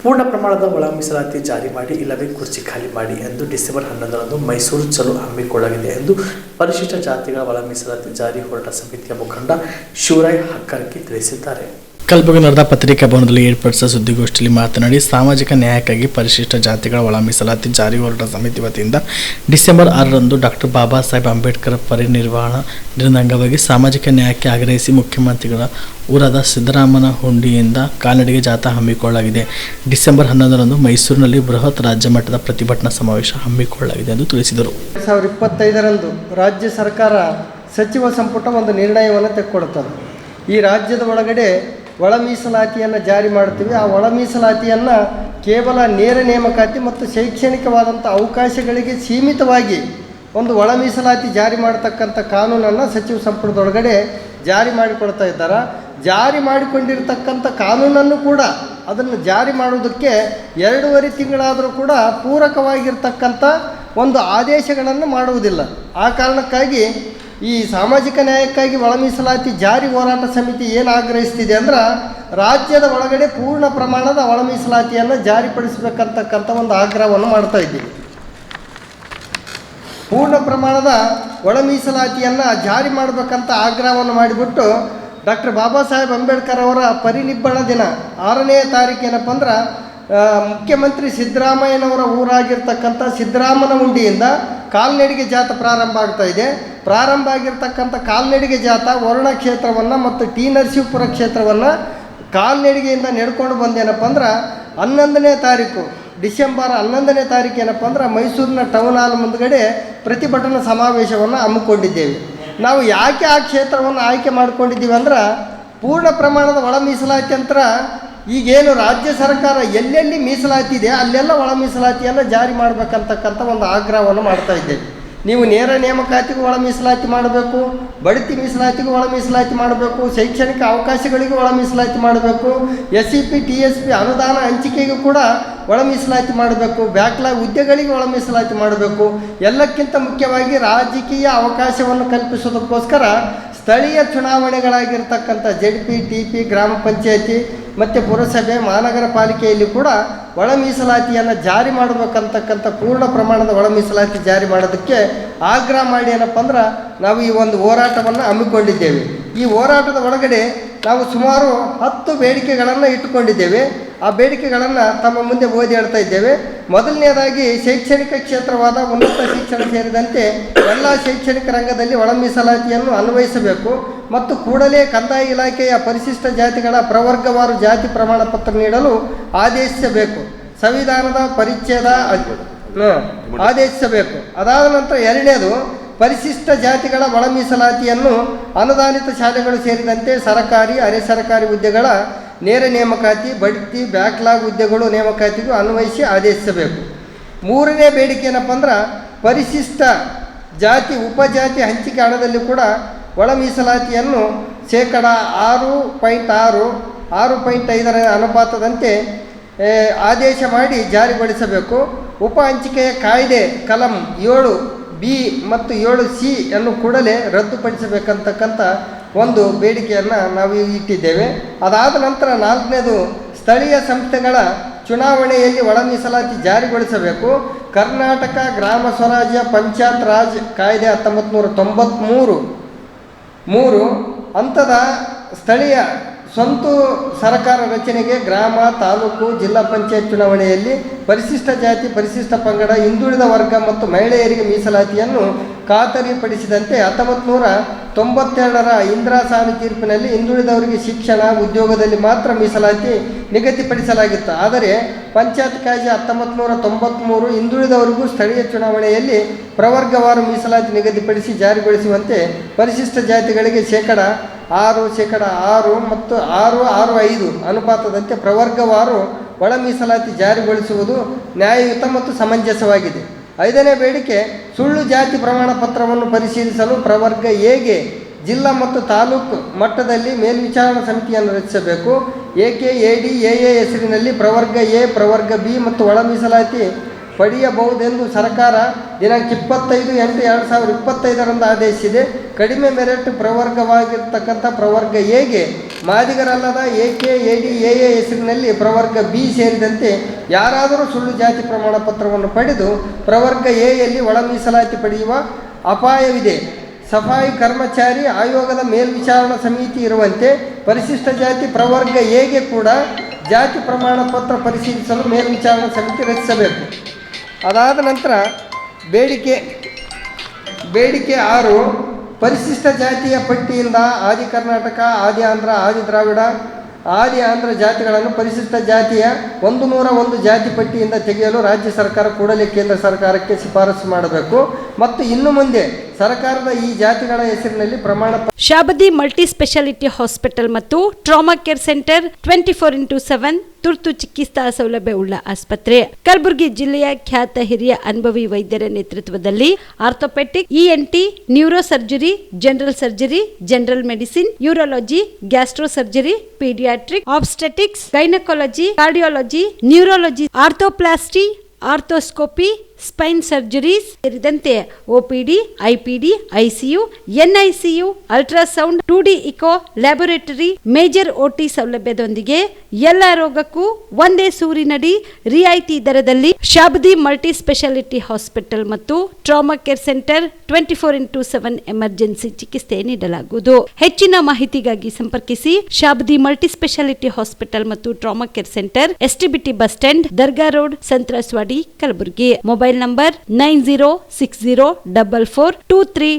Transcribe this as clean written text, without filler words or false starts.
ಪೂರ್ಣ ಪ್ರಮಾಣದ ಒಳ ಮೀಸಲಾತಿ ಜಾರಿ ಮಾಡಿ ಇಲ್ಲವೇ ಕುರ್ಚಿ ಖಾಲಿ ಮಾಡಿ ಎಂದು ಡಿಸೆಂಬರ್ 11ರಂದು ಮೈಸೂರು ಚಲೋ ಹಮ್ಮಿಕೊಳ್ಳಲಾಗಿದೆ ಎಂದು ಪರಿಶಿಷ್ಟ ಜಾತಿಗಳ ಒಳ ಮೀಸಲಾತಿ ಜಾರಿ ಹೋರಾಟ ಸಮಿತಿಯ ಮುಖಂಡ ಶಿವರಾಯ್ ಹಕ್ಕರ್ಕಿ ತಿಳಿಸಿದ್ದಾರೆ. ಕಲಬುರಗಿ ನಡೆದ ಪತ್ರಿಕಾ ಭವನದಲ್ಲಿ ಏರ್ಪಡಿಸಿದ ಸುದ್ದಿಗೋಷ್ಠಿಯಲ್ಲಿ ಮಾತನಾಡಿ, ಸಾಮಾಜಿಕ ನ್ಯಾಯಕ್ಕಾಗಿ ಪರಿಶಿಷ್ಟ ಜಾತಿಗಳ ಒಳ ಮೀಸಲಾತಿ ಜಾರಿ ಹೋರಾಟ ಸಮಿತಿ ವತಿಯಿಂದ ಡಿಸೆಂಬರ್ 6ರಂದು ಡಾಕ್ಟರ್ ಬಾಬಾ ಸಾಹೇಬ್ ಅಂಬೇಡ್ಕರ್ ಪರಿನಿರ್ವಾಣ ದಿನದ ಅಂಗವಾಗಿ ಸಾಮಾಜಿಕ ನ್ಯಾಯಕ್ಕೆ ಆಗ್ರಹಿಸಿ ಮುಖ್ಯಮಂತ್ರಿಗಳ ಊರಾದ ಸಿದ್ದರಾಮನ ಹುಂಡಿಯಿಂದ ಕಾಲ್ನಡಿಗೆ ಜಾಥಾ ಹಮ್ಮಿಕೊಳ್ಳಲಾಗಿದೆ. ಡಿಸೆಂಬರ್ 11ರಂದು ಮೈಸೂರಿನಲ್ಲಿ ಬೃಹತ್ ರಾಜ್ಯ ಮಟ್ಟದ ಪ್ರತಿಭಟನಾ ಸಮಾವೇಶ ಹಮ್ಮಿಕೊಳ್ಳಲಾಗಿದೆ ಎಂದು ತಿಳಿಸಿದರು. 2025ರಂದು ರಾಜ್ಯ ಸರ್ಕಾರ ಸಚಿವ ಸಂಪುಟ ಒಂದು ನಿರ್ಣಯವನ್ನು ತೆಗೆದುಕೊಳ್ಳುತ್ತದೆ. ಈ ರಾಜ್ಯದ ಒಳಗಡೆ ಒಳ ಮೀಸಲಾತಿಯನ್ನು ಜಾರಿ ಮಾಡ್ತೀವಿ. ಆ ಒಳ ಮೀಸಲಾತಿಯನ್ನು ಕೇವಲ ನೇರ ನೇಮಕಾತಿ ಮತ್ತು ಶೈಕ್ಷಣಿಕವಾದಂಥ ಅವಕಾಶಗಳಿಗೆ ಸೀಮಿತವಾಗಿ ಒಂದು ಒಳ ಮೀಸಲಾತಿ ಜಾರಿ ಮಾಡತಕ್ಕಂಥ ಕಾನೂನನ್ನು ಸಚಿವ ಸಂಪುಟದೊಳಗಡೆ ಜಾರಿ ಮಾಡಿಕೊಳ್ತಾ ಇದ್ದಾರೆ. ಜಾರಿ ಮಾಡಿಕೊಂಡಿರ್ತಕ್ಕಂಥ ಕಾನೂನನ್ನು ಕೂಡ ಅದನ್ನು ಜಾರಿ ಮಾಡುವುದಕ್ಕೆ 2.5 ತಿಂಗಳಾದರೂ ಕೂಡ ಪೂರಕವಾಗಿರ್ತಕ್ಕಂಥ ಒಂದು ಆದೇಶಗಳನ್ನು ಮಾಡುವುದಿಲ್ಲ. ಆ ಕಾರಣಕ್ಕಾಗಿ ಈ ಸಾಮಾಜಿಕ ನ್ಯಾಯಕ್ಕಾಗಿ ಒಳ ಮೀಸಲಾತಿ ಜಾರಿ ಹೋರಾಟ ಸಮಿತಿ ಏನು ಆಗ್ರಹಿಸ್ತಿದೆ ಅಂದ್ರೆ, ರಾಜ್ಯದ ಒಳಗಡೆ ಪೂರ್ಣ ಪ್ರಮಾಣದ ಒಳ ಮೀಸಲಾತಿಯನ್ನು ಜಾರಿಪಡಿಸಬೇಕಂತಕ್ಕಂಥ ಒಂದು ಆಗ್ರಹವನ್ನು ಮಾಡ್ತಾ ಇದ್ದೀವಿ. ಪೂರ್ಣ ಪ್ರಮಾಣದ ಒಳ ಮೀಸಲಾತಿಯನ್ನು ಜಾರಿ ಮಾಡಬೇಕಂತ ಆಗ್ರಹವನ್ನು ಮಾಡಿಬಿಟ್ಟು ಡಾಕ್ಟರ್ ಬಾಬಾ ಸಾಹೇಬ್ ಅಂಬೇಡ್ಕರ್ ಅವರ ಪರಿನಿಬ್ಬಣ ದಿನ 6ನೇ ತಾರೀಕು ಏನಪ್ಪ ಅಂದ್ರೆ, ಮುಖ್ಯಮಂತ್ರಿ ಸಿದ್ದರಾಮಯ್ಯನವರ ಊರಾಗಿರ್ತಕ್ಕಂಥ ಸಿದ್ದರಾಮನ ಹುಂಡಿಯಿಂದ ಕಾಲ್ನಡಿಗೆ ಜಾಥಾ ಪ್ರಾರಂಭ ಆಗ್ತಾ ಇದೆ. ಪ್ರಾರಂಭ ಆಗಿರ್ತಕ್ಕಂಥ ಕಾಲ್ನಡಿಗೆ ಜಾಥಾ ವರುಣ ಕ್ಷೇತ್ರವನ್ನು ಮತ್ತು ಟಿ ನರಸೀಪುರ ಕ್ಷೇತ್ರವನ್ನು ಕಾಲ್ನಡಿಗೆಯಿಂದ ನಡ್ಕೊಂಡು ಬಂದೇನಪ್ಪ ಅಂದ್ರೆ, 11ನೇ ತಾರೀಕು ಡಿಸೆಂಬರ್ 11ನೇ ತಾರೀಕು ಏನಪ್ಪ ಅಂದ್ರೆ ಮೈಸೂರಿನ ಟೌನ್ ಹಾಲ್ ಮುಂದುಗಡೆ ಪ್ರತಿಭಟನಾ ಸಮಾವೇಶವನ್ನು ಹಮ್ಮಿಕೊಂಡಿದ್ದೇವೆ. ನಾವು ಯಾಕೆ ಆ ಕ್ಷೇತ್ರವನ್ನು ಆಯ್ಕೆ ಮಾಡ್ಕೊಂಡಿದ್ದೀವಿ ಅಂದ್ರೆ, ಪೂರ್ಣ ಪ್ರಮಾಣದ ಒಳ ಮೀಸಲಾತಿ ಅಂತ ಈಗೇನು ರಾಜ್ಯ ಸರ್ಕಾರ ಎಲ್ಲೆಲ್ಲಿ ಮೀಸಲಾತಿ ಇದೆ ಅಲ್ಲೆಲ್ಲ ಒಳ ಮೀಸಲಾತಿಯನ್ನು ಜಾರಿ ಮಾಡಬೇಕಂತಕ್ಕಂಥ ಒಂದು ಆಗ್ರಹವನ್ನು ಮಾಡ್ತಾ ಇದ್ದೇವೆ. ನೀವು ನೇರ ನೇಮಕಾತಿಗೂ ಒಳ ಮೀಸಲಾತಿ ಮಾಡಬೇಕು, ಬಡ್ತಿ ಮೀಸಲಾತಿಗೂ ಒಳ ಮೀಸಲಾತಿ ಮಾಡಬೇಕು, ಶೈಕ್ಷಣಿಕ ಅವಕಾಶಗಳಿಗೂ ಒಳ ಮೀಸಲಾತಿ ಮಾಡಬೇಕು, SCP TSP ಅನುದಾನ ಹಂಚಿಕೆಗೂ ಕೂಡ ಒಳ ಮೀಸಲಾತಿ ಮಾಡಬೇಕು, ಬ್ಯಾಕ್ಲಾಗ್ ಹುದ್ದೆಗಳಿಗೆ ಒಳ ಮೀಸಲಾತಿ ಮಾಡಬೇಕು. ಎಲ್ಲಕ್ಕಿಂತ ಮುಖ್ಯವಾಗಿ ರಾಜಕೀಯ ಅವಕಾಶವನ್ನು ಕಲ್ಪಿಸೋದಕ್ಕೋಸ್ಕರ ಸ್ಥಳೀಯ ಚುನಾವಣೆಗಳಾಗಿರ್ತಕ್ಕಂಥ ZP, TP, ಗ್ರಾಮ ಪಂಚಾಯತಿ ಮತ್ತು ಪುರಸಭೆ, ಮಹಾನಗರ ಪಾಲಿಕೆಯಲ್ಲಿ ಕೂಡ ಒಳ ಮೀಸಲಾತಿಯನ್ನು ಜಾರಿ ಮಾಡಬೇಕಂತಕ್ಕಂಥ ಪೂರ್ಣ ಪ್ರಮಾಣದ ಒಳ ಮೀಸಲಾತಿ ಜಾರಿ ಮಾಡೋದಕ್ಕೆ ಆಗ್ರಹ ಮಾಡಿ ಏನಪ್ಪ ಅಂದ್ರೆ ನಾವು ಈ ಒಂದು ಹೋರಾಟವನ್ನು ಹಮ್ಮಿಕೊಂಡಿದ್ದೇವೆ. ಈ ಹೋರಾಟದ ಒಳಗಡೆ ನಾವು ಸುಮಾರು 10 ಬೇಡಿಕೆಗಳನ್ನು ಇಟ್ಟುಕೊಂಡಿದ್ದೇವೆ. ಆ ಬೇಡಿಕೆಗಳನ್ನು ತಮ್ಮ ಮುಂದೆ ಓದಿ ಹೇಳ್ತಾ ಇದ್ದೇವೆ. ಮೊದಲನೇದಾಗಿ ಶೈಕ್ಷಣಿಕ ಕ್ಷೇತ್ರವಾದ ಉನ್ನತ ಶಿಕ್ಷಣ ಸೇರಿದಂತೆ ಎಲ್ಲ ಶೈಕ್ಷಣಿಕ ರಂಗದಲ್ಲಿ ಒಳ ಮೀಸಲಾತಿಯನ್ನು ಅನ್ವಯಿಸಬೇಕು ಮತ್ತು ಕೂಡಲೇ ಕಂದಾಯ ಇಲಾಖೆಯ ಪರಿಶಿಷ್ಟ ಜಾತಿಗಳ ಪ್ರವರ್ಗವಾರು ಜಾತಿ ಪ್ರಮಾಣ ಪತ್ರ ನೀಡಲು ಆದೇಶಿಸಬೇಕು. ಸಂವಿಧಾನದ ಪರಿಚ್ಛೇದ ಆದೇಶಿಸಬೇಕು. ಅದಾದ ನಂತರ 2ನೇದು, ಪರಿಶಿಷ್ಟ ಜಾತಿಗಳ ಒಳ ಮೀಸಲಾತಿಯನ್ನು ಅನುದಾನಿತ ಶಾಲೆಗಳು ಸೇರಿದಂತೆ ಸರ್ಕಾರಿ, ಅರೆ ಸರ್ಕಾರಿ ಹುದ್ದೆಗಳ ನೇರ ನೇಮಕಾತಿ, ಬಡ್ತಿ, ಬ್ಯಾಕ್ಲಾಗ್ ಹುದ್ದೆಗಳು ನೇಮಕಾತಿಗೂ ಅನ್ವಯಿಸಿ ಆದೇಶಿಸಬೇಕು. 3ನೇ ಬೇಡಿಕೆ ಏನಪ್ಪ ಅಂದ್ರೆ, ಪರಿಶಿಷ್ಟ ಜಾತಿ ಉಪಜಾತಿ ಹಂಚಿಕೆ ಹಣದಲ್ಲಿ ಕೂಡ ಒಳ ಮೀಸಲಾತಿಯನ್ನು 6.6, 6.5 ಅನುಪಾತದಂತೆ ಆದೇಶ ಮಾಡಿ ಜಾರಿಗೊಳಿಸಬೇಕು. ಉಪ ಹಂಚಿಕೆಯ ಕಾಯ್ದೆ ಕಲಂ 7B ಮತ್ತು 7C ಅನ್ನು ಕೂಡಲೇ ರದ್ದುಪಡಿಸಬೇಕಂತಕ್ಕಂಥ ಒಂದು ಬೇಡಿಕೆಯನ್ನು ನಾವು ಇಟ್ಟಿದ್ದೇವೆ. ಅದಾದ ನಂತರ 4ನೇದು, ಸ್ಥಳೀಯ ಸಂಸ್ಥೆಗಳ ಚುನಾವಣೆಯಲ್ಲಿ ಒಳ ಮೀಸಲಾತಿ ಜಾರಿಗೊಳಿಸಬೇಕು. ಕರ್ನಾಟಕ ಗ್ರಾಮ ಸ್ವರಾಜ್ಯ ಪಂಚಾಯತ್ ರಾಜ್ ಕಾಯ್ದೆ 1993 ಹಂತದ ಸ್ಥಳೀಯ ಸ್ವಂತ ಸರ್ಕಾರ ರಚನೆಗೆ ಗ್ರಾಮ, ತಾಲೂಕು, ಜಿಲ್ಲಾ ಪಂಚಾಯತ್ ಚುನಾವಣೆಯಲ್ಲಿ ಪರಿಶಿಷ್ಟ ಜಾತಿ, ಪರಿಶಿಷ್ಟ ಪಂಗಡ, ಹಿಂದುಳಿದ ವರ್ಗ ಮತ್ತು ಮಹಿಳೆಯರಿಗೆ ಮೀಸಲಾತಿಯನ್ನು ಖಾತರಿಪಡಿಸಿದಂತೆ 1992ರ ಇಂದಿರಾ ಸಾಹ್ನಿ ತೀರ್ಪಿನಲ್ಲಿ ಹಿಂದುಳಿದವರಿಗೆ ಶಿಕ್ಷಣ, ಉದ್ಯೋಗದಲ್ಲಿ ಮಾತ್ರ ಮೀಸಲಾತಿ ನಿಗದಿಪಡಿಸಲಾಗಿತ್ತು. ಆದರೆ ಪಂಚಾಯತ್ ಕಾಯ್ದೆ 1993 ಹಿಂದುಳಿದವರಿಗೂ ಸ್ಥಳೀಯ ಚುನಾವಣೆಯಲ್ಲಿ ಪ್ರವರ್ಗವಾರು ಮೀಸಲಾತಿ ನಿಗದಿಪಡಿಸಿ ಜಾರಿಗೊಳಿಸುವಂತೆ ಪರಿಶಿಷ್ಟ ಜಾತಿಗಳಿಗೆ 6% ಮತ್ತು 6.5 ಅನುಪಾತದಂತೆ ಪ್ರವರ್ಗವಾರು ಒಳ ಮೀಸಲಾತಿ ಜಾರಿಗೊಳಿಸುವುದು ನ್ಯಾಯಯುತ ಮತ್ತು ಸಮಂಜಸವಾಗಿದೆ. 5ನೇ ಬೇಡಿಕೆ, ಸುಳ್ಳು ಜಾತಿ ಪ್ರಮಾಣ ಪತ್ರವನ್ನು ಪರಿಶೀಲಿಸಲು ಪ್ರವರ್ಗ ಎಗೆ ಜಿಲ್ಲಾ ಮತ್ತು ತಾಲೂಕು ಮಟ್ಟದಲ್ಲಿ ಮೇಲ್ವಿಚಾರಣಾ ಸಮಿತಿಯನ್ನು ರಚಿಸಬೇಕು. AKADAA ಹೆಸರಿನಲ್ಲಿ ಪ್ರವರ್ಗ ಎ, ಪ್ರವರ್ಗ ಬಿ ಮತ್ತು ಒಳ ಮೀಸಲಾತಿ ಪಡೆಯಬಹುದೆಂದು ಸರ್ಕಾರ ದಿನಾಂಕ 25/8/2025 ಆದೇಶಿಸಿದೆ. ಕಡಿಮೆ ಮೆರಿಟ್ ಪ್ರವರ್ಗವಾಗಿರ್ತಕ್ಕಂಥ ಪ್ರವರ್ಗ ಎಗೆ ಮಾದಿಗರಲ್ಲದ AK, AD, AA ಹೆಸರಿನಲ್ಲಿ ಪ್ರವರ್ಗ B ಸೇರಿದಂತೆ ಯಾರಾದರೂ ಸುಳ್ಳು ಜಾತಿ ಪ್ರಮಾಣ ಪತ್ರವನ್ನು ಪಡೆದು ಪ್ರವರ್ಗ Aಯಲ್ಲಿ ಒಳ ಮೀಸಲಾತಿ ಪಡೆಯುವ ಅಪಾಯವಿದೆ. ಸಫಾಯಿ ಕರ್ಮಚಾರಿ ಆಯೋಗದ ಮೇಲ್ವಿಚಾರಣಾ ಸಮಿತಿ ಇರುವಂತೆ ಪರಿಶಿಷ್ಟ ಜಾತಿ ಪ್ರವರ್ಗ Aಗೆ ಕೂಡ ಜಾತಿ ಪ್ರಮಾಣ ಪತ್ರ ಪರಿಶೀಲಿಸಲು ಮೇಲ್ವಿಚಾರಣಾ ಸಮಿತಿ ರಚಿಸಬೇಕು. ಅದಾದ ನಂತರ ಬೇಡಿಕೆ 6, ಪರಿಶಿಷ್ಟ ಜಾತಿಯ ಪಟ್ಟಿಯಿಂದ ಆದಿ ಕರ್ನಾಟಕ, ಆದಿ ಆಂಧ್ರ, ಆದಿ ದ್ರಾವಿಡ, ಆದಿ ಆಂಧ್ರ ಜಾತಿಗಳನ್ನು ಪರಿಶಿಷ್ಟ ಜಾತಿಯ 101 ಜಾತಿ ಪಟ್ಟಿಯಿಂದ ತೆಗೆಯಲು ರಾಜ್ಯ ಸರ್ಕಾರ ಕೂಡಲೇ ಕೇಂದ್ರ ಸರ್ಕಾರಕ್ಕೆ ಶಿಫಾರಸು ಮಾಡಬೇಕು ಮತ್ತು ಇನ್ನು ಮುಂದೆ ಸರ್ಕಾರದ ಈ ಜಾತಿಗಳ ಹೆಸರಿನಲ್ಲಿ ಪ್ರಮಾಣ ಶಾಬದಿ ಮಲ್ಟಿ ಸ್ಪೆಷಾಲಿಟಿ ಹಾಸ್ಪಿಟಲ್ ಮತ್ತು ಟ್ರಾಮಾ ಕೇರ್ ಸೆಂಟರ್ 24x7 ತುರ್ತು ಚಿಕಿತ್ಸಾ ಸೌಲಭ್ಯವುಳ್ಳ ಆಸ್ಪತ್ರೆ. ಕಲಬುರಗಿ ಜಿಲ್ಲೆಯ ಖ್ಯಾತ ಹಿರಿಯ ಅನುಭವಿ ವೈದ್ಯರ ನೇತೃತ್ವದಲ್ಲಿ orthopaedic, ENT, neuro surgery, general surgery, general medicine, urology, gastro surgery, paediatric, obstetrics, gynaecology, cardiology, neurology, arthroplasty, arthroscopy, spine surgeries ಸೇರಿದಂತೆ OPD, IPD, ICU, NICU, ultrasound, 2D echo, laboratory, major OT ಸೌಲಭ್ಯದೊಂದಿಗೆ ಎಲ್ಲ ರೋಗಕ್ಕೂ ಒಂದೇ ಸೂರಿನಡಿ ರಿಯಾಯಿತಿ ದರದಲ್ಲಿ ಶಾಬದಿ ಮಲ್ಟಿ ಸ್ಪೆಷಾಲಿಟಿ ಹಾಸ್ಪಿಟಲ್ ಮತ್ತು trauma care centre 24x7 emergency ಚಿಕಿತ್ಸೆ ನೀಡಲಾಗುವುದು. ಹೆಚ್ಚಿನ ಮಾಹಿತಿಗಾಗಿ ಸಂಪರ್ಕಿಸಿ ಶಾಬದಿ ಮಲ್ಟಿ ಸ್ಪೆಷಾಲಿಟಿ ಹಾಸ್ಪಿಟಲ್ ಮತ್ತು trauma care centre, STBT bus stand, Dargah road, ಸಂತ್ರಸ್ವಾಡಿ, Kalaburagi. Mobile number 9060442345.